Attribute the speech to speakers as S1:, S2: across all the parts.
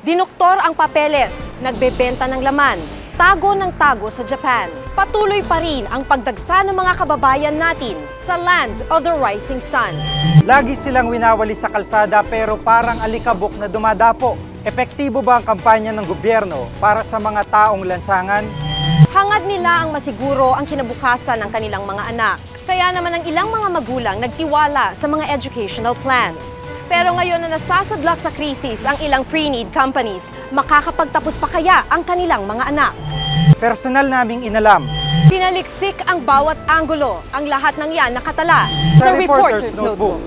S1: Dinuktor ang papeles, nagbebenta ng laman, tago ng tago sa Japan. Patuloy pa rin ang pagdagsa ng mga kababayan natin sa land of the rising sun.
S2: Lagi silang winawali sa kalsada pero parang alikabok na dumadapo. Epektibo ba ang kampanya ng gobyerno para sa mga taong lansangan?
S1: Hangad nila ang masiguro ang kinabukasan ng kanilang mga anak. Kaya naman ang ilang mga magulang nagtiwala sa mga educational plans. Pero ngayon na nasasadlak sa krisis ang ilang pre-need companies, makakapagtapos pa kaya ang kanilang mga anak?
S2: Personal naming inalam.
S1: Sinaliksik ang bawat anggulo, ang lahat ng yan nakatala sa Reporter's Notebook.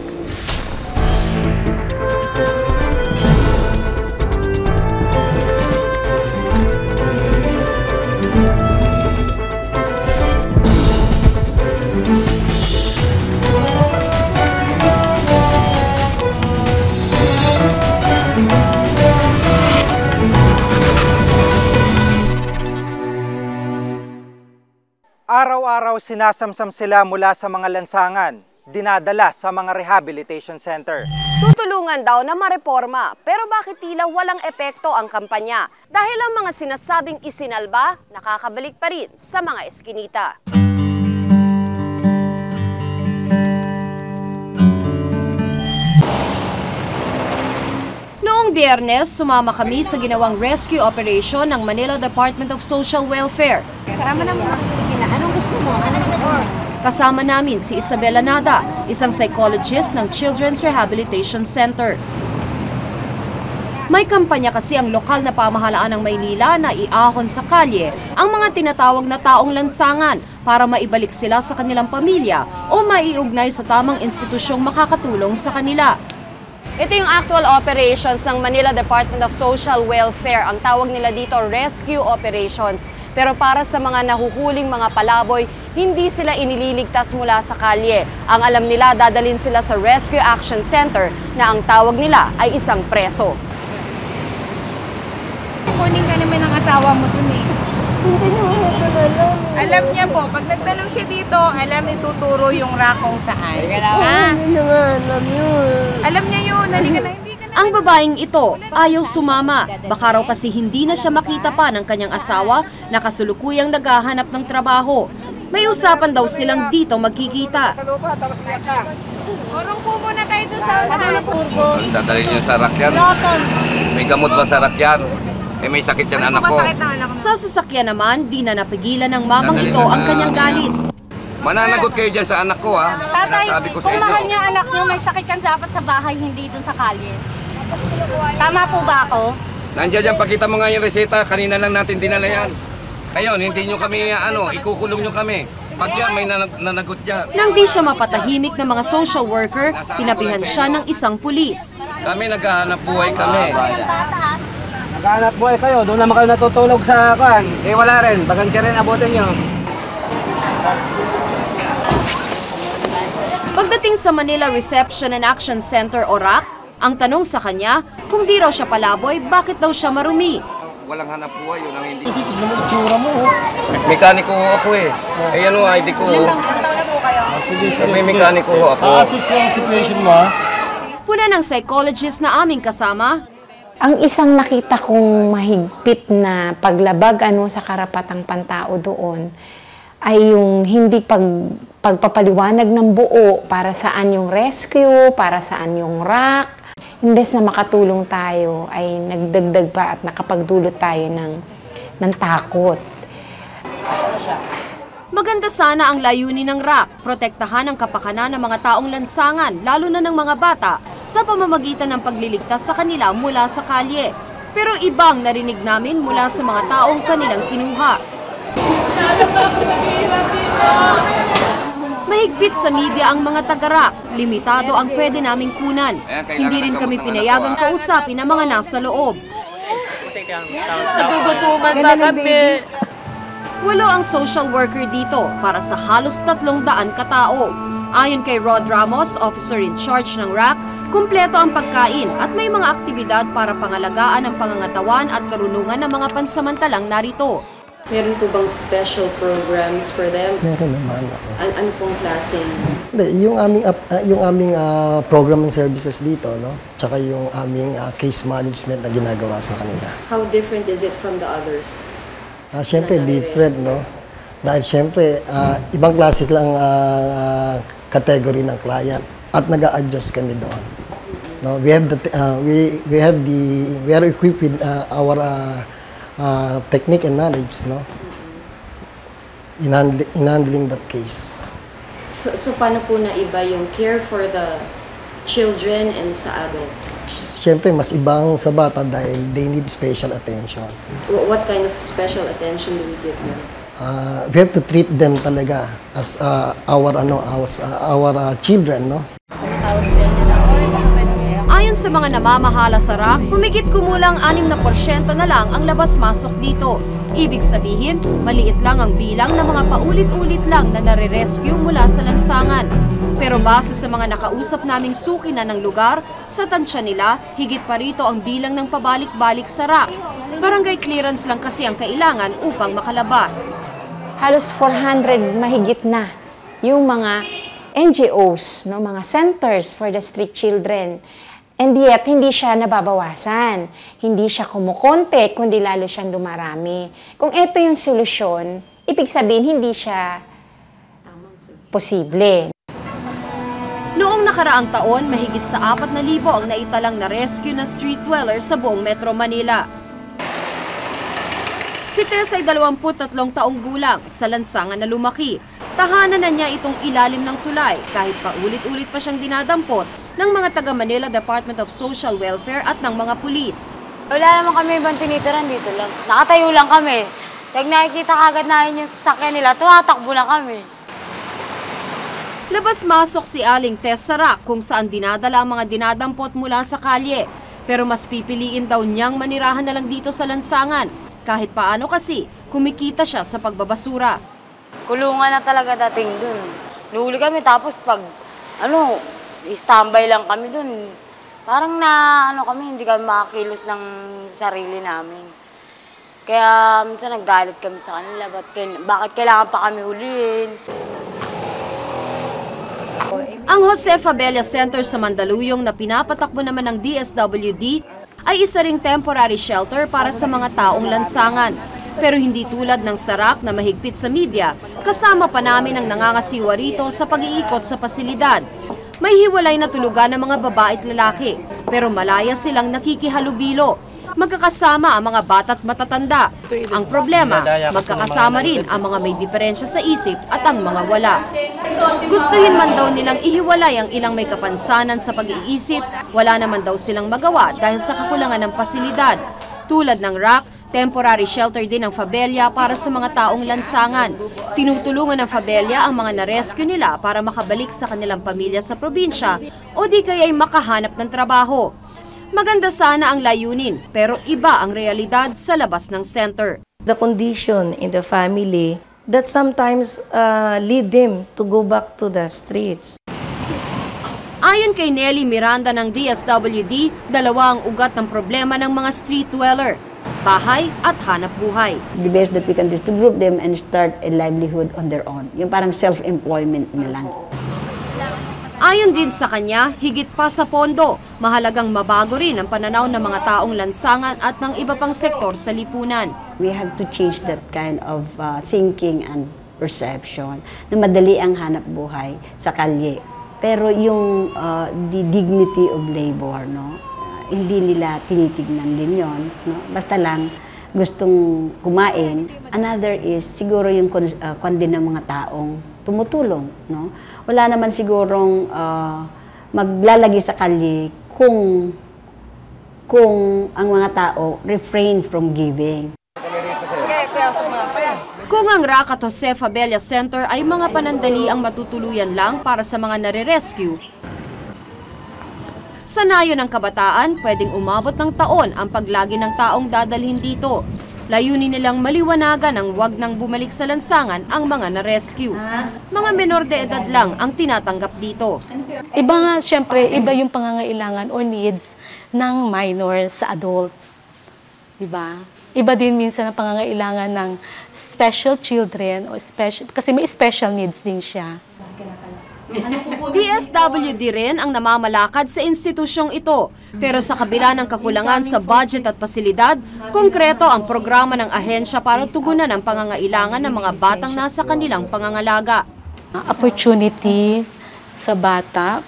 S2: Araw-araw sinasamsam sila mula sa mga lansangan, dinadala sa mga rehabilitation center.
S1: Tutulungan daw na mareforma, pero bakit tila walang epekto ang kampanya? Dahil ang mga sinasabing isinalba, nakakabalik pa rin sa mga eskinita. Noong Biyernes, sumama kami sa ginawang rescue operation ng Manila Department of Social Welfare.
S3: Kasama na muna. Sige na. Anong gusto mo?
S1: Kasama namin si Isabela Nada, isang psychologist ng Children's Rehabilitation Center. May kampanya kasi ang lokal na pamahalaan ng Maynila na iahon sa kalye ang mga tinatawag na taong lansangan para maibalik sila sa kanilang pamilya o maiugnay sa tamang institusyong makakatulong sa kanila. Ito yung actual operations ng Manila Department of Social Welfare. Ang tawag nila dito, rescue operations. Pero para sa mga nahuhuling mga palaboy, hindi sila inililigtas mula sa kalye. Ang alam nila, dadalhin sila sa Rescue Action Center na ang tawag nila ay isang preso.
S3: Kunin ka naman ng asawa mo dun eh.
S1: Hindi naman ito alam.
S3: Alam niya po, pag nagtanong siya dito, alam ituturo yung rack kung saan.
S1: Hindi naman alam yun.
S3: Alam niya yun, halika na, hindi ka na.
S1: Ang babaeng ito ayaw sumama. Baka raw kasi hindi na siya makita pa ng kanyang asawa na kasulukuyang naghahanap ng trabaho. May usapan daw silang dito magkikita.
S3: Urong po muna tayo dun sa turbo.
S4: Dadalhin niyo sa rakyan. May gamot ba sa rakyan? May sakit yan anak ko.
S1: Sa sasakyan naman, di na napigilan ng mamang ito ang kanyang galit.
S4: Mananagot kayo dyan sa anak ko ha.
S5: Tatay,
S4: Sabi ko sa
S5: kung
S4: inyo.
S5: mahal niya anak niyo, may sakit yan dapat sa bahay, hindi dun sa kalye. Tama po ba ako?
S4: Nandiyan dyan, pakita mo nga yung reseta. Kanina lang natin dinala yan. Ngayon, hindi nyo kami, ikukulong nyo kami. Pag yan, may nanagot dyan.
S1: Nang di siya mapatahimik ng mga social worker, tinabihan siya ng isang pulis.
S4: Kami naghahanap buhay kami.
S6: Naghahanap buhay kayo, doon naman kayo natutulog sa kan. Eh wala rin, bagansya rin abutin nyo.
S1: Pagdating sa Manila Reception and Action Center o RAC, ang tanong sa kanya, kung di raw siya palaboy, bakit daw siya marumi?
S4: Walang hanap buhay, yun ang hindi.
S6: Kasi tignan mo itsura mo.
S4: Mekaniko ako eh. Eh yan o, ID ko.
S6: Sige.
S4: May mekaniko ako.
S6: A-assist ko ang situation mo ha.
S1: Puna ng psychologist na aming kasama,
S7: Ang isang nakita kong mahigpit na paglabag sa karapatang pantao doon ay yung hindi pagpapaliwanag ng buo para saan yung rescue, para saan yung RAC. Imbes na makatulong tayo ay nagdagdag pa at nakapagdulot tayo ng takot.
S1: maganda sana ang layunin ng RAC, protektahan ang kapakanan ng mga taong lansangan, lalo na ng mga bata, sa pamamagitan ng pagliligtas sa kanila mula sa kalye. Pero ibang narinig namin mula sa mga taong kanilang kinuha. Mahigpit sa media ang mga taga-RAC, limitado ang pwede naming kunan. Hindi rin kami pinayagang kausapin ang mga nasa loob.
S5: Nagugutuman ba kami?
S1: Walo ang social worker dito para sa halos 300 katao. Ayon kay Rod Ramos, officer in charge ng RAC, kumpleto ang pagkain at may mga aktibidad para pangalagaan ang pangangatawan at karunungan ng mga pansamantalang narito. Meron po bang special programs for them?
S8: Meron naman ako.
S1: Ano pong klaseng?
S8: Hindi, yung aming program and services dito, no? Tsaka yung aming case management na ginagawa sa kanila.
S1: How different is it from the others?
S8: Siyempre, different, no? Dahil siyempre, ibang classes lang category ng client at nag-a-adjust kami doon. No, we are equipped with our technique and knowledge, no, in handling that case.
S1: So paano po na iba yung care for the children and sa adults?
S8: Siyempre, mas ibang sa bata dahil they need special attention.
S1: What kind of special attention do we give them?
S8: We have to treat them talaga as our children, no.
S1: Ayon sa mga namamahala sa RAC, humigit kumulang 6% na lang ang labas-masok dito. Ibig sabihin, maliit lang ang bilang ng mga paulit-ulit lang na nare-rescue mula sa lansangan. Pero base sa mga nakausap naming sukinan ng lugar, sa tansya nila, higit pa rito ang bilang ng pabalik-balik sa RAC. Barangay clearance lang kasi ang kailangan upang makalabas.
S7: Halos 400 mahigit na yung mga NGOs, no, mga centers for the street children. And yet, hindi siya nababawasan. Hindi siya kumukonte, kundi lalo siyang dumarami. Kung ito yung solusyon, ibig sabihin hindi siya posible.
S1: Noong nakaraang taon, mahigit sa 4,000 ang naitalang na rescue ng street dweller sa buong Metro Manila. Si Tess ay 23 taong gulang, sa lansangan na lumaki. Tahanan na niya itong ilalim ng tulay kahit pa ulit-ulit pa siyang dinadampot ng mga taga Manila Department of Social Welfare at ng mga pulis.
S9: Wala naman kami ibang tinitiran dito lang. Nakatayo lang kami. Pag nakikita kagad namin yung sasakyan nila, tumatakbo na kami.
S1: Labas-masok si Aling Tess sa RAC kung saan dinadala ang mga dinadampot mula sa kalye. Pero mas pipiliin daw niyang manirahan na lang dito sa lansangan. Kahit paano kasi, kumikita siya sa pagbabasura.
S9: Kulungan na talaga dating dun. Nahuli kami tapos pag, standby lang kami dun. Parang kami, hindi kami makakilos ng sarili namin. Kaya minsan naggalit kami sa kanila, bakit kailangan pa kami huliin?
S1: Ang Jose Fabella Center sa Mandaluyong na pinapatakbo naman ng DSWD ay isa ring temporary shelter para sa mga taong lansangan. Pero hindi tulad ng SARAC na mahigpit sa media, kasama pa namin ang nangangasiwa rito sa pag-iikot sa pasilidad. May hiwalay na tulugan ng mga babae at lalaki, pero malaya silang nakikihalubilo. Magkakasama ang mga bata't matatanda. Ang problema, magkakasama rin ang mga may diferensya sa isip at ang mga wala. Gustuhin man daw nilang ihiwalay ang ilang may kapansanan sa pag-iisip, wala naman daw silang magawa dahil sa kakulangan ng pasilidad. Tulad ng RAC, temporary shelter din ang Fabella para sa mga taong lansangan. Tinutulungan ng Fabella ang mga na-rescue nila para makabalik sa kanilang pamilya sa probinsya o di kaya'y makahanap ng trabaho. Maganda sana ang layunin, pero iba ang realidad sa labas ng center.
S10: The condition in the family that sometimes lead them to go back to the streets.
S1: Ayon kay Nelly Miranda ng DSWD, dalawa ang ugat ng problema ng mga street dweller, bahay at hanap buhay.
S11: The best that we can do is to group them and start a livelihood on their own. Yung parang self-employment na lang.
S1: Ayon din sa kanya, higit pa sa pondo, mahalagang mabago rin ang pananaw ng mga taong lansangan at ng iba pang sektor sa lipunan.
S11: We have to change that kind of thinking and perception na madali ang hanap buhay sa kalye. Pero yung the dignity of labor, no? Hindi nila tinitignan din yon, no? Basta lang gustong kumain. Another is siguro yung din ng mga taong tumutulong, no? Wala naman sigurong maglalagay sa kalye kung ang mga tao refrain from giving.
S1: Kung ang RAC at Jose Fabella Center ay mga panandali ang matutuluyan lang para sa mga nare-rescue, sa nayo ng kabataan, pwedeng umabot ng taon ang paglagi ng taong dadalhin dito. Layunin nilang maliwanagan ang wag nang bumalik sa lansangan ang mga na-rescue. Mga menor de edad lang ang tinatanggap dito.
S12: Iba nga, syempre, iba yung pangangailangan or needs ng minor sa adult. Diba? Iba din minsan ang pangangailangan ng special children o kasi may special needs din siya.
S1: DSWD rin ang namamalakad sa institusyong ito. Pero sa kabila ng kakulangan sa budget at pasilidad, konkreto ang programa ng ahensya para tugunan ang pangangailangan ng mga batang nasa kanilang pangangalaga.
S12: Opportunity sa bata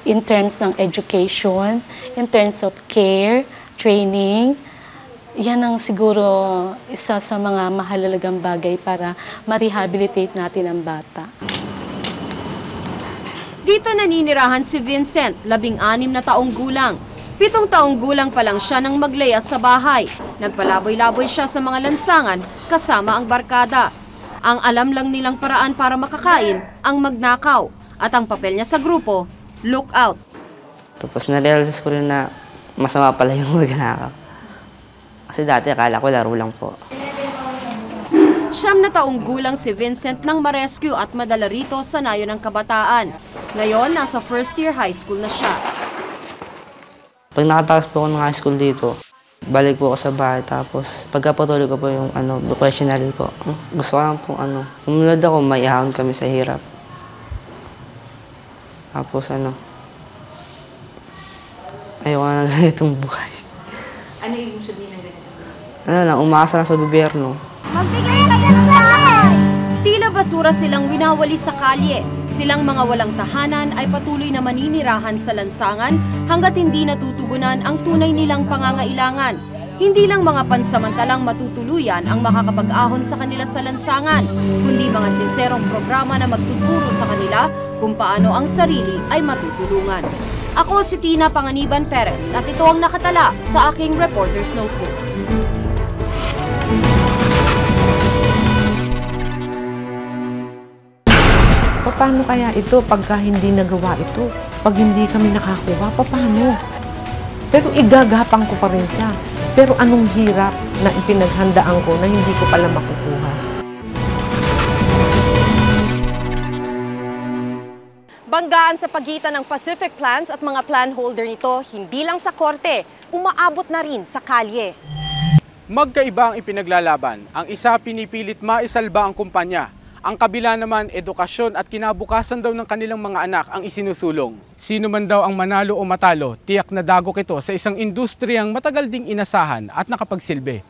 S12: in terms ng education, in terms of care, training, yan ang siguro isa sa mga mahalagang bagay para ma-rehabilitate natin ang bata.
S1: Dito naninirahan si Vincent, 16 na taong gulang. 7 taong gulang pa lang siya nang maglaya sa bahay. Nagpalaboy-laboy siya sa mga lansangan kasama ang barkada. Ang alam lang nilang paraan para makakain ang magnakaw at ang papel niya sa grupo, lookout.
S13: Tapos na-realize ko rin na masama pala yung magnakaw. Kasi dati akala ko laro lang po.
S1: 9 na taong gulang si Vincent nang ma-rescue at madala rito sa nayo ng kabataan. Ngayon, nasa first year high school na siya.
S13: Pag nakatapos po ako ng high school dito, balik po ako sa bahay. Tapos pagkapatuloy ko po yung vocational po. Gusto ko lang po umunod ako, may ahon kami sa hirap. Tapos ayoko na ganitong buhay.
S1: Ano yung sabihin ng ganito?
S13: Umasa na sa gobyerno.
S1: Tila basura silang winawali sa kalye. Silang mga walang tahanan ay patuloy na maninirahan sa lansangan hanggat hindi natutugunan ang tunay nilang pangangailangan. Hindi lang mga pansamantalang matutuluyan ang makakapag-ahon sa kanila sa lansangan, kundi mga sinserong programa na magtuturo sa kanila kung paano ang sarili ay matutulungan. Ako si Tina Panganiban Perez at ito ang nakatala sa aking Reporter's Notebook.
S14: Paano kaya ito pagka hindi nagawa ito? Pag hindi kami nakakuha, paano? Pero igagapang ko pa rin siya. Pero anong hirap na ipinaghandaan ko na hindi ko pala makukuha?
S1: Banggaan sa pagitan ng Pacific Plans at mga plan holder nito, hindi lang sa korte, umaabot na rin sa kalye.
S15: Magkaiba ang ipinaglalaban. Ang isa pinipilit maisalba ang kumpanya. Ang kabila naman, edukasyon at kinabukasan daw ng kanilang mga anak ang isinusulong. Sino man daw ang manalo o matalo, tiyak na dagok ito sa isang industriyang matagal ding inasahan at nakapagsilbi.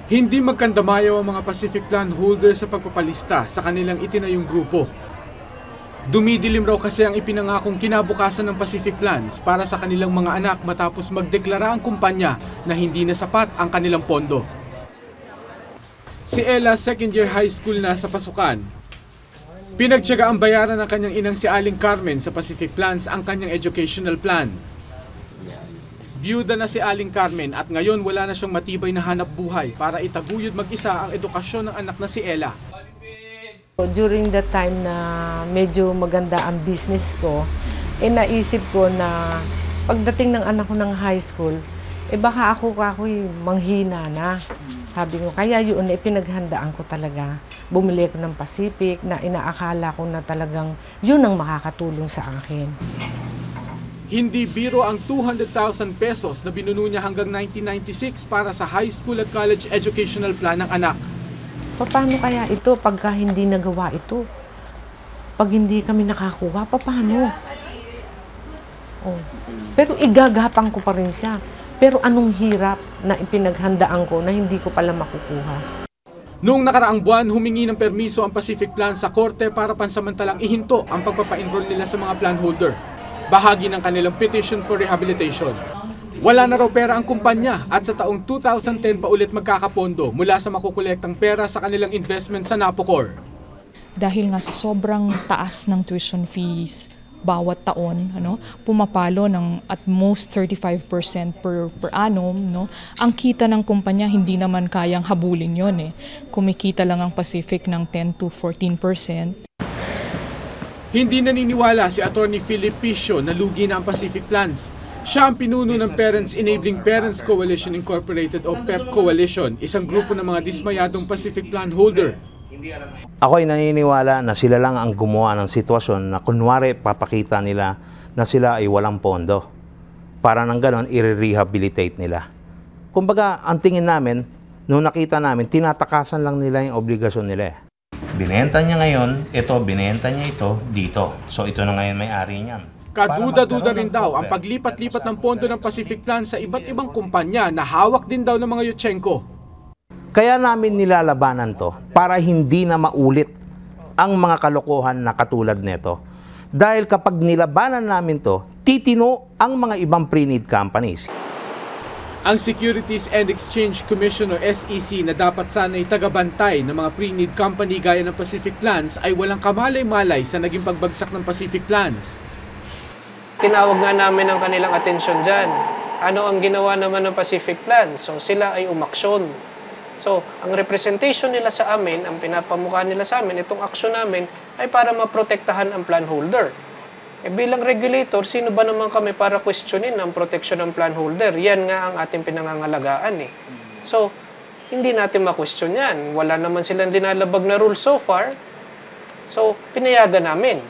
S15: Hindi magkandamayaw ang mga Pacific Plan holder sa pagpapalista sa kanilang itinayong grupo. Dumidilim raw kasi ang ipinangakong kinabukasan ng Pacific Plans para sa kanilang mga anak matapos magdeklara ang kumpanya na hindi na sapat ang kanilang pondo. Si Ella, second year high school na sa pasukan. Pinagtiyaga ang bayaran ng kanyang inang si Aling Carmen sa Pacific Plans ang kanyang educational plan. Byuda na si Aling Carmen at ngayon wala na siyang matibay na hanap buhay para itaguyod mag-isa ang edukasyon ng anak na si Ella.
S14: During the time na medyo maganda ang business ko, naisip ko na pagdating ng anak ko ng high school, baka ako'y manghina na. Sabi ko, kaya yun pinaghandaan ko talaga. Bumili ko ng Pacific na inaakala ko na talagang yun ang makakatulong sa akin.
S15: Hindi biro ang 200,000 pesos na binuno niya hanggang 1996 para sa high school at college educational plan ng anak.
S14: Paano kaya ito pagka hindi nagawa ito? Pag hindi kami nakakuha, paano? Pero igagapang ko pa rin siya. Pero anong hirap na ipinaghandaan ko na hindi ko pala makukuha?
S15: Noong nakaraang buwan, humingi ng permiso ang Pacific Plan sa korte para pansamantalang ihinto ang pagpapa-enroll nila sa mga plan holder. Bahagi ng kanilang petition for rehabilitation. Wala na raw pera ang kumpanya at sa taong 2010 pa ulit magkakapondo mula sa makukolektang pera sa kanilang investment sa Napocor.
S16: Dahil nga sa sobrang taas ng tuition fees bawat taon, pumapalo ng at most 35% per annum, ang kita ng kumpanya hindi naman kayang habulin yon. Kumikita lang ang Pacific ng 10 to 14%.
S15: Hindi naniniwala si Attorney Philip Piscio na lugi na ang Pacific Plans. Siya ang pinuno ng Parents Enabling Parents Coalition Incorporated o PEP Coalition, isang grupo ng mga dismayadong Pacific Plan holder.
S17: Ako ay naniniwala na sila lang ang gumawa ng sitwasyon na kunwari papakita nila na sila ay walang pondo. Para nang ganon, i-rehabilitate nila. Kumbaga, ang tingin namin, nung nakita namin, tinatakasan lang nila yung obligasyon nila. Binenta niya ngayon, binenta niya ito, dito. So ito na ngayon may-ari niyan.
S15: Kaduda-duda rin daw ang paglipat-lipat ng pondo ng Pacific Plan sa iba't ibang kumpanya na hawak din daw ng mga Yuchengco.
S17: Kaya namin nilalabanan to para hindi na maulit ang mga kalokohan na katulad nito. Dahil kapag nilabanan namin to, titino ang mga ibang pre-need companies.
S15: Ang Securities and Exchange Commission o SEC na dapat sana'y tagabantay ng mga pre-need company gaya ng Pacific Plans ay walang kamalay-malay sa naging pagbagsak ng Pacific Plans.
S18: Tinawag nga namin ang kanilang atensyon dyan. Ano ang ginawa naman ng Pacific Plans? So sila ay umaksyon. So ang representation nila sa amin, ang pinapamukha nila sa amin, itong aksyon namin ay para maprotektahan ang plan holder. Bilang regulator, sino ba naman kami para questionin ang protection ng plan holder? Yan nga ang ating pinangangalagaan eh. So, hindi natin ma-question yan. Wala naman silang dinalabag na rule so far. So, pinayagan namin.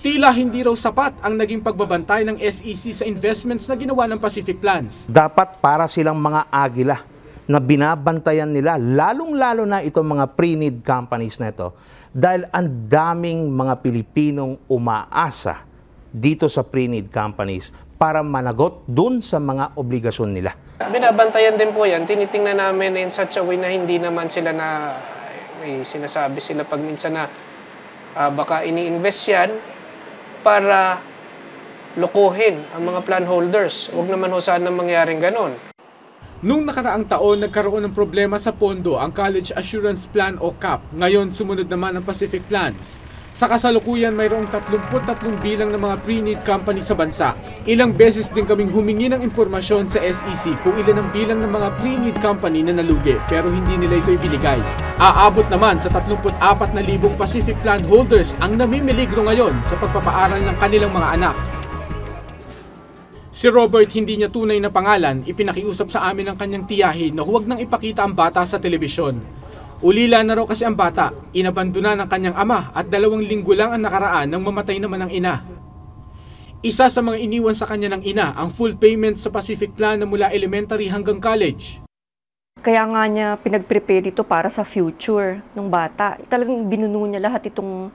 S15: Tila hindi raw sapat ang naging pagbabantay ng SEC sa investments na ginawa ng Pacific Plans.
S17: Dapat para silang mga agila na binabantayan nila, lalong-lalo na itong mga pre-need companies na ito. Dahil ang daming mga Pilipinong umaasa dito sa pre-need companies para managot dun sa mga obligasyon nila.
S18: Binabantayan din po yan. Tinitingnan namin in such a way na hindi naman sila na, may sinasabi sila pag minsan na baka ini-invest yan para lokohin ang mga plan holders. Huwag naman ho sana mangyaring ganon.
S15: Nung nakaraang taon, nagkaroon ng problema sa pondo ang College Assurance Plan o CAP. Ngayon, sumunod naman ang Pacific Plans. Sa kasalukuyan, mayroong 33 bilang ng mga pre-need company sa bansa. Ilang beses din kaming humingi ng impormasyon sa SEC kung ilan ang bilang ng mga pre-need company na nalugi pero hindi nila ito ibinigay. Aabot naman sa 34,000 Pacific Plan holders ang namimiligro ngayon sa pagpapaaral ng kanilang mga anak. Si Robert, hindi niya tunay na pangalan, ipinakiusap sa amin ang kanyang tiyahin na huwag nang ipakita ang bata sa telebisyon. Ulila na raw kasi ang bata, inabandona ng kanyang ama at 2 linggo lang ang nakaraan nang mamatay naman ang ina. Isa sa mga iniwan sa kanya ng ina ang full payment sa Pacific Plan na mula elementary hanggang college.
S19: Kaya nga niya pinag-prepare ito para sa future ng bata. Talagang binuno niya lahat itong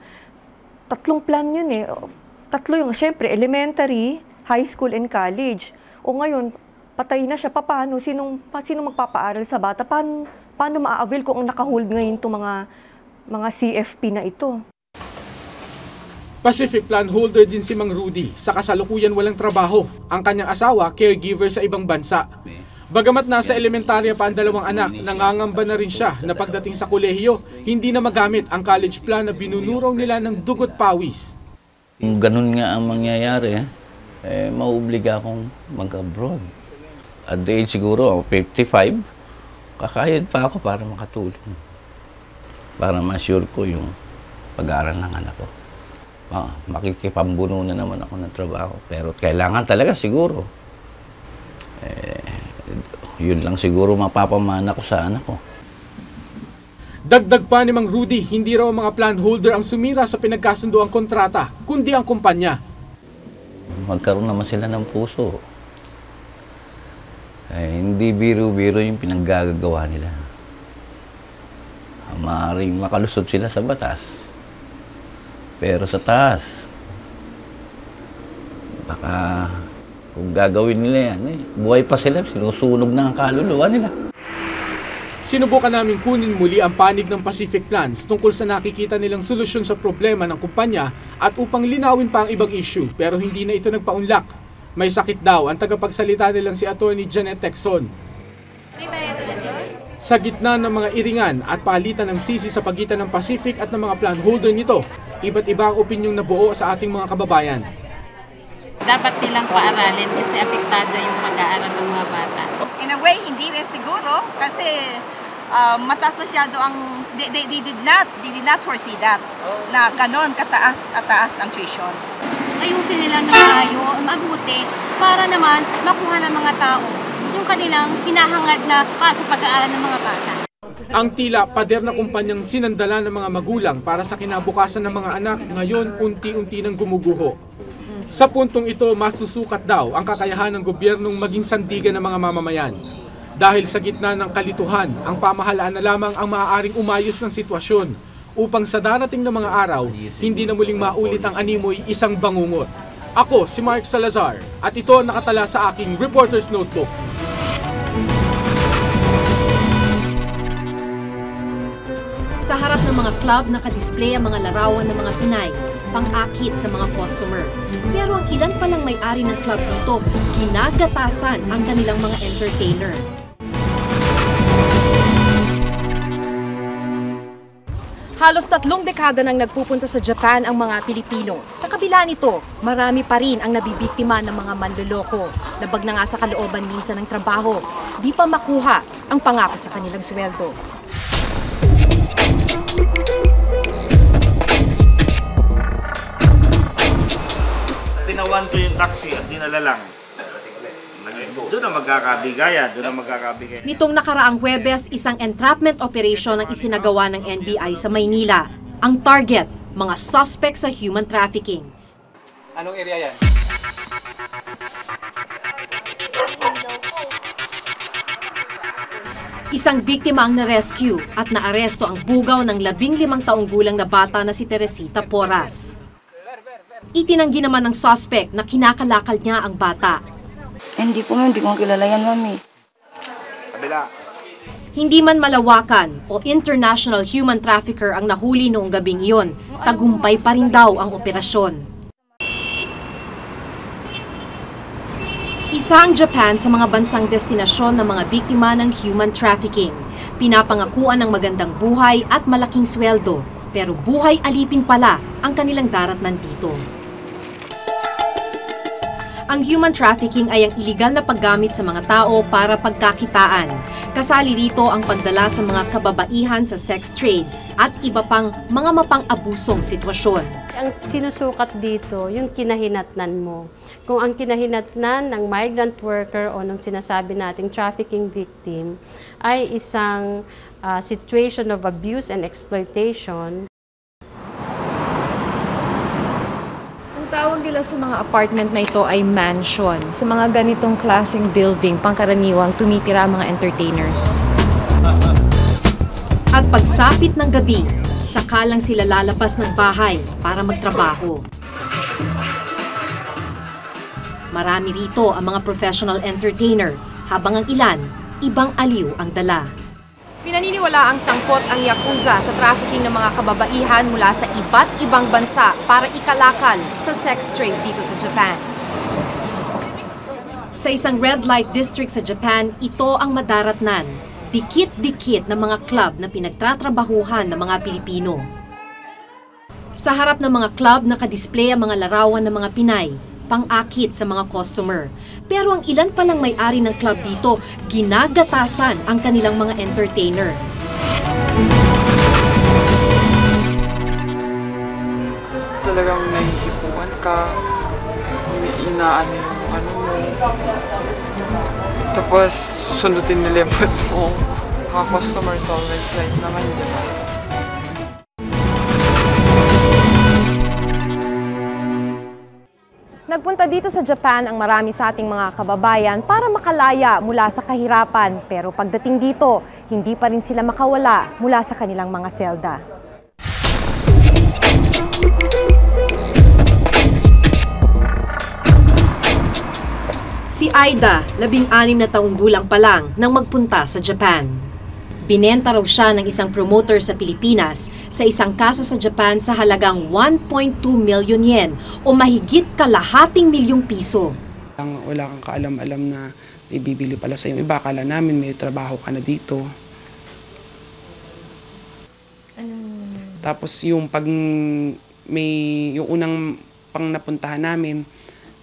S19: 3 plan yun eh. 3 yung, syempre, elementary, high school and college. O ngayon, patay na siya. Paano? Sino magpapaaral sa bata? Paano ma-avail kung nakahold ngayon itong mga CFP na ito?
S15: Pacific Plan holder din si Mang Rudy. Sa kasalukuyan walang trabaho. Ang kanyang asawa, caregiver sa ibang bansa. Bagamat nasa elementarya pa ang 2 anak, nangangamba na rin siya na pagdating sa kolehiyo, hindi na magamit ang college plan na binunuraw nila ng dugot pawis.
S20: Kung ganun nga ang mangyayari, mauobliga akong mag-abroad. At the age siguro, 55, kakayod pa ako para makatulong. Para ma-sure ko yung pag-aaral ng anak ko. Makikipambuno na naman ako ng trabaho. Pero kailangan talaga siguro. Yun lang siguro mapapamana ko sa anak ko.
S15: Dagdag pa ni Mang Rudy, hindi raw mga plan holder ang sumira sa pinagkasundoang kontrata, kundi ang kumpanya.
S20: Magkaroon naman sila ng puso. Hindi biro-biro yung pinaggagawa nila. Maaaring makalusot sila sa batas. Pero sa taas, baka kung gagawin nila yan, buhay pa sila, sinusunog na ang kaluluwa nila.
S15: Sinubukan namin kunin muli ang panig ng Pacific Plans tungkol sa nakikita nilang solusyon sa problema ng kumpanya at upang linawin pa ang ibang issue pero hindi na ito nagpaunlak. May sakit daw ang tagapagsalita nilang si Atty. Janet Texon. Sa gitna ng mga iringan at palitan ng sisi sa pagitan ng Pacific at ng mga plan holder nito, iba't iba ang opinyong nabuo sa ating mga kababayan.
S3: Dapat nilang paaralin kasi apektado yung pag-aaral ng mga bata.
S21: In a way, hindi rin siguro kasi mataas masyado ang, they did not foresee that, na ganon kataas ang tuition.
S5: Ayusin nila ng mabuti para naman makuha ng mga tao yung kanilang hinahangad na para sa pag-aaral ng mga bata.
S15: Ang tila pader na kumpanyang sinandala ng mga magulang para sa kinabukasan ng mga anak ngayon unti-unti nang gumuguho. Sa puntong ito, masusukat daw ang kakayahan ng gobyernong maging sandigan ng mga mamamayan. Dahil sa gitna ng kalituhan, ang pamahalaan na lamang ang maaaring umayos ng sitwasyon upang sa darating na mga araw, hindi na muling maulit ang animoy isang bangungot. Ako si Mark Salazar at ito nakatala sa aking Reporter's Notebook.
S1: Sa harap ng mga club, nakadisplay ang mga larawan ng mga Pinay, pang-akit sa mga customer. Pero ang ilan palang may-ari ng club dito, ginagatasan ang kanilang mga entertainer.
S2: Halos 3 dekada nang nagpupunta sa Japan ang mga Pilipino. Sa kabila nito, marami pa rin ang nabibiktima ng mga manloloko. Labag na nga sa kalooban minsan ng trabaho. Di pa makuha ang pangako sa kanilang sweldo.
S22: Tinawan ko yung taxi at dinala lang. Doon na magkakabigayan,
S1: Nitong nakaraang Huwebes, isang entrapment operation ang isinagawa ng NBI sa Maynila. Ang target, mga suspect sa human trafficking.
S6: Anong area yan?
S1: Isang biktima ang na-rescue at naaresto ang bugaw ng 15 taong gulang na bata na si Teresita Porras. Itinanggi naman ng suspect na kinakalakal niya ang bata.
S23: Hindi ko kilala yan, mami.
S6: Kabila.
S1: Hindi man malawakan o international human trafficker ang nahuli noong gabing iyon, tagumpay pa rin daw ang operasyon. Isa ang Japan sa mga bansang destinasyon ng mga biktima ng human trafficking. Pinapangakuan ng magandang buhay at malaking sweldo, pero buhay alipin pala ang kanilang daratnan dito. Ang human trafficking ay ang iligal na paggamit sa mga tao para pagkakitaan. Kasali rito ang pagdala sa mga kababaihan sa sex trade at iba pang mga mapang-abusong sitwasyon.
S24: Ang sinusukat dito, yung kinahinatnan mo. Kung ang kinahinatnan ng migrant worker o ng sinasabi nating trafficking victim ay isang situation of abuse and exploitation.
S2: Tawag nila sa mga apartment na ito ay mansion. Sa mga ganitong klaseng building, pangkaraniwang tumitira mga entertainers.
S1: At pagsapit ng gabi, saka lang sila lalabas ng bahay para magtrabaho. Marami rito ang mga professional entertainer, habang ang ilan, ibang aliw ang dala.
S2: Pinaniniwala ang sangkot ang Yakuza sa trafficking ng mga kababaihan mula sa iba't ibang bansa para ikalakal sa sex trade dito sa Japan.
S1: Sa isang red light district sa Japan, ito ang madaratnan. Dikit-dikit na mga club na pinagtatrabahuhan ng mga Pilipino. Sa harap ng mga club, nakadisplay ang mga larawan ng mga Pinay, pang-akit sa mga customer. Pero ang ilan palang may-ari ng club dito, ginagatasan ang kanilang mga entertainer.
S25: Talagang nahihipuan ka, inaano yung ano mo. Tapos sundutin nila yung mood mo. Mga customers always right naman, di ba?
S2: Nagpunta dito sa Japan ang marami sa ating mga kababayan para makalaya mula sa kahirapan. Pero pagdating dito, hindi pa rin sila makawala mula sa kanilang mga selda.
S1: Si Aida, 16 na taong gulang pa lang nang magpunta sa Japan. Binenta raw siya ng isang promoter sa Pilipinas sa isang kasa sa Japan sa halagang 1.2 million yen o mahigit kalahating milyong piso.
S26: Wala kang kaalam-alam na ibibili pala sa yung iba. Akala namin may trabaho ka na dito. Tapos yung pag yung unang pang napuntahan namin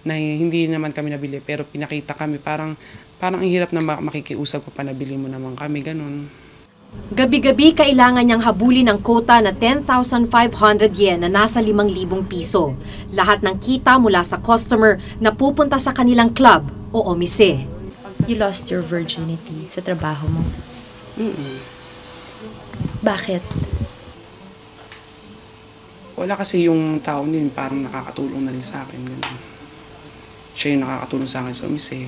S26: na hindi naman kami nabili pero pinakita kami parang ang hirap na makikiusap ko pa nabili mo naman kami, ganun.
S1: Gabi-gabi kailangan niyang habulin ang quota na 10,500 yen na nasa 5,000 piso. Lahat ng kita mula sa customer na pupunta sa kanilang club o omise.
S27: You lost your virginity sa trabaho mo?
S2: Bakit?
S26: Wala kasi yung tao niya parang nakakatulong na rin sa akin. Ganun. Siya yung nakakatulong sa akin sa umise.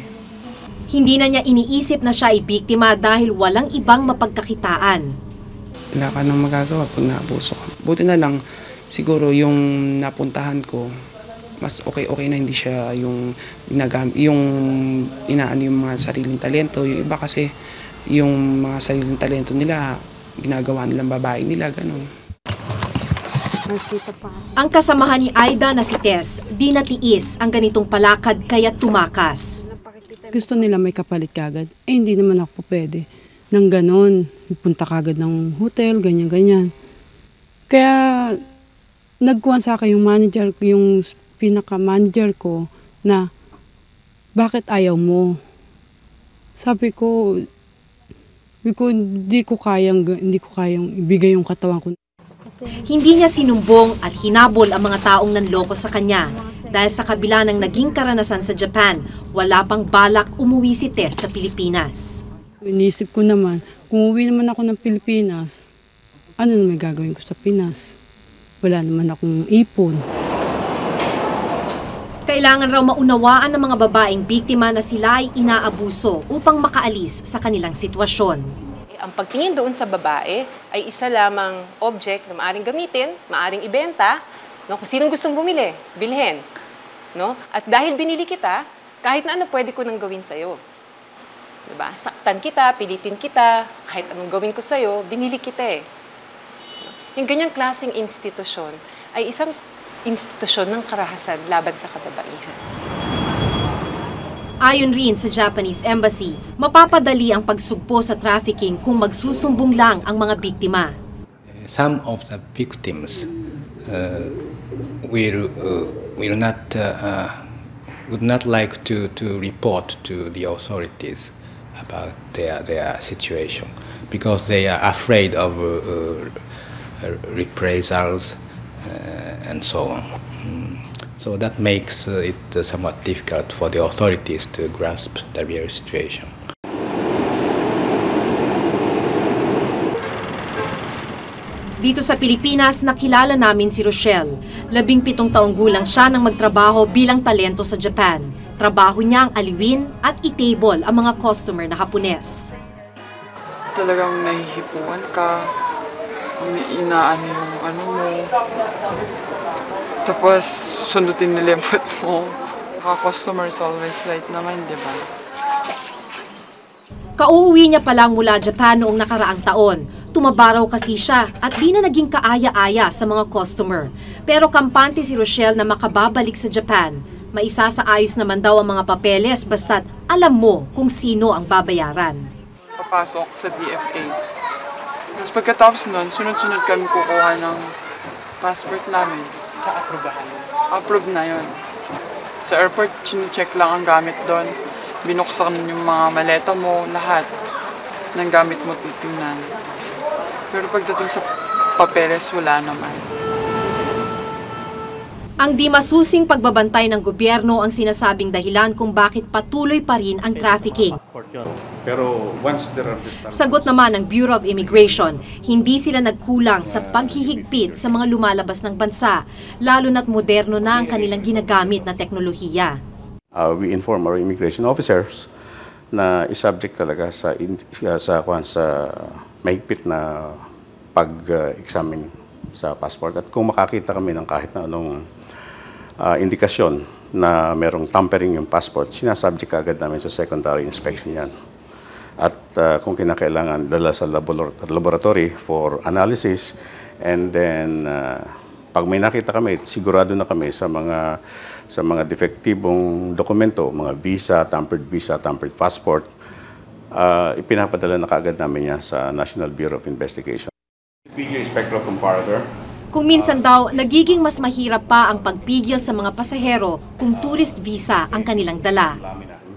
S2: Hindi na niya iniisip na siya ay biktima dahil walang ibang mapagkakitaan.
S26: Wala ka nang magagawa pag naabuso ka. Buti na lang, siguro yung napuntahan ko, mas okay na hindi siya yung inaano yung mga sariling talento. Yung iba kasi, yung mga sariling talento nila, ginagawa nilang babae nila, ganun.
S2: Ang kasamahan ni Aida na si Tess, di natiis ang ganitong palakad kaya tumakas.
S4: Gusto nila may kapalit kagad. Hindi naman ako pwede. Nang ganon, punta kagad ng hotel, ganyan-ganyan. Kaya nagkuhan sa akin yung manager, yung pinaka-manager ko na bakit ayaw mo? Sabi ko hindi ko kayang ibigay yung katawan ko.
S2: Hindi niya sinumbong at hinabol ang mga taong nanloko sa kanya. Dahil sa kabila ng naging karanasan sa Japan, wala pang balak umuwi si Tess sa Pilipinas.
S4: Inisip ko naman, kung uwi naman ako ng Pilipinas, ano naman gagawin ko sa Pinas? Wala naman akong ipon.
S2: Kailangan raw maunawaan ng mga babaeng biktima na sila ay inaabuso upang makaalis sa kanilang sitwasyon.
S7: Ang pagtingin doon sa babae ay isa lamang object na maaring gamitin, maaring ibenta, no? Kung sinong gustong bumili, bilhin. No? At dahil binili kita, kahit na ano pwede ko nang gawin sa'yo. Diba? Saktan kita, pilitin kita, kahit anong gawin ko sa'yo, binili kita eh. Yung ganyang klaseng institusyon ay isang institusyon ng karahasan laban sa kababaihan.
S2: Ayon rin sa Japanese Embassy, mapapadali ang pagsugpo sa trafficking kung magsusumbong lang ang mga biktima.
S8: Some of the victims would not like to report to the authorities about their situation because they are afraid of reprisals and so on. So that makes it somewhat difficult for the authorities to grasp the real situation.
S2: Dito sa Pilipinas, nakilala namin si Rochelle. 17 taong gulang siya nang magtrabaho bilang talento sa Japan. Trabaho niya ang aliwin at i-table ang mga customer na Hapones.
S25: Talagang nahihipuan ka, inaano yung ano mo, tapos sundutin nila yung foot mo. Customer is always right naman, di ba?
S2: Kauuwi niya pa lang mula Japan noong nakaraang taon. Tumaba raw kasi siya at di na naging kaaya-aya sa mga customer. Pero kampante si Rochelle na makababalik sa Japan. Maisasaayos naman daw ang mga papeles basta't alam mo kung sino ang babayaran.
S25: Papasok sa DFA. Tapos pagkatapos nun, sunod-sunod kami kukuha ng passport namin. Sa aprobahan? Approve na yun. Sa airport, check lang ang gamit doon. Binuksan yung mga maleta mo, lahat ng gamit mo titingnan. Pero pagdating sa papeles, wala naman.
S2: Ang di masusing pagbabantay ng gobyerno ang sinasabing dahilan kung bakit patuloy pa rin ang trafficking.
S9: Pero once there are
S2: Sagot naman ng Bureau of Immigration, hindi sila nagkulang sa paghihigpit sa mga lumalabas ng bansa, lalo na't moderno na ang kanilang ginagamit na teknolohiya.
S9: We inform our immigration officers na isubject talaga sa mahigpit na pag-examine sa passport. At kung makakita kami ng kahit na anong indikasyon na merong tampering yung passport, sinasubject agad namin sa secondary inspection yan. At kung kinakailangan, dala sa laboratory for analysis. And then, pag may nakita kami, sigurado na kami sa mga defektibong dokumento, mga visa, tampered passport, ipinapadala na kaagad namin yan sa National Bureau of Investigation. Video spectral comparator.
S2: Kung minsan daw, nagiging mas mahirap pa ang pagpigil sa mga pasahero kung tourist visa ang kanilang dala.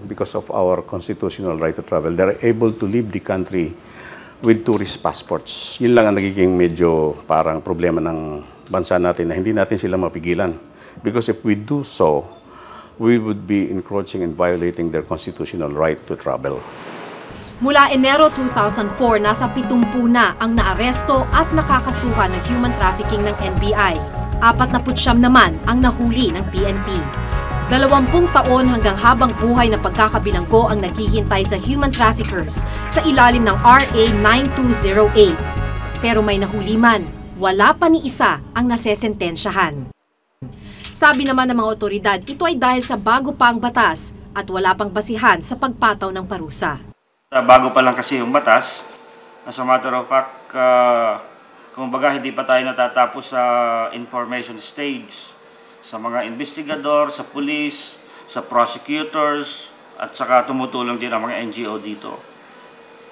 S9: Because of our constitutional right to travel, they're able to leave the country with tourist passports. Yun lang ang nagiging medyo parang problema ng bansa natin na hindi natin sila mapigilan. Because if we do so, we would be encroaching and violating their constitutional right to travel.
S2: Mula Enero 2004, nasa 70 na ang naaresto at nakakasuhan ng human trafficking ng NBI. 49 naman ang nahuli ng PNP. 20 taon hanggang habang buhay na pagkakabilanggo ang naghihintay sa human traffickers sa ilalim ng RA 9208. Pero may nahuli man, wala pa ni isa ang nasesentensyahan. Sabi naman ng mga otoridad, ito ay dahil sa bago pa ang batas at wala pang basihan sa pagpataw ng parusa.
S22: Bago pa lang kasi yung batas, as a matter of fact, kumbaga hindi pa tayo natatapos sa information stage. Sa mga investigador, sa police, sa prosecutors, at saka tumutulong din ang mga NGO dito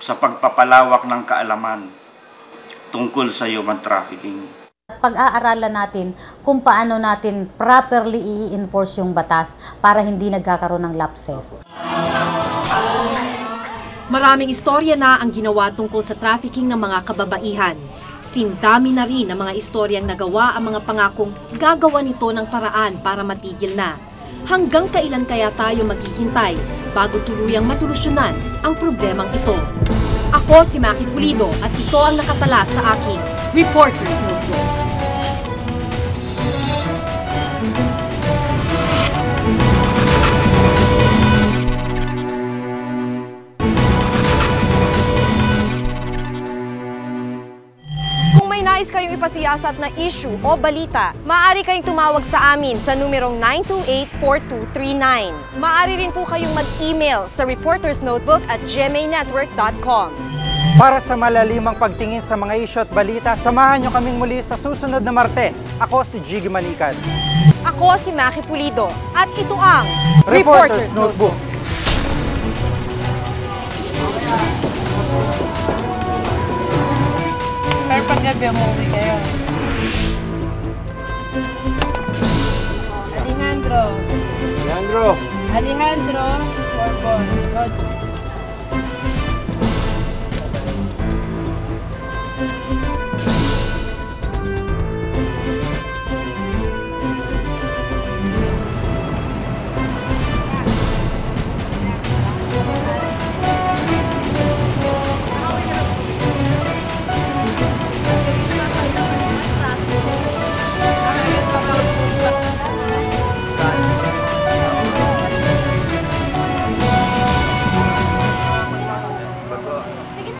S22: sa pagpapalawak ng kaalaman tungkol sa human trafficking.
S10: Pag-aaralan natin kung paano natin properly i-enforce yung batas para hindi nagkakaroon ng lapses.
S2: Maraming istorya na ang ginawa tungkol sa trafficking ng mga kababaihan. Sindami na rin ang mga istoryang nagawa ang mga pangakong gagawa nito ng paraan para matigil na. Hanggang kailan kaya tayo maghihintay bago tuluyang masolusyonan ang problemang ito? Ako si Maki Pulido at ito ang nakatala sa aking Reporter's Notebook. Nais kayong ipasiyasat na issue o balita, maaari kayong tumawag sa amin sa numerong 928-4239. Maaari rin po kayong mag-email sa reportersnotebook@gmanetwork.com.
S11: Para sa malalimang pagtingin sa mga issue at balita, samahan nyo kaming muli sa susunod na Martes. Ako si Jiggy Manikad.
S2: Ako si Maki Pulido. At ito ang
S11: Reporter's Notebook.
S3: Pero pag gabi umuwi kayo. Alejandro.
S11: Alejandro.
S3: Alejandro. Borbon.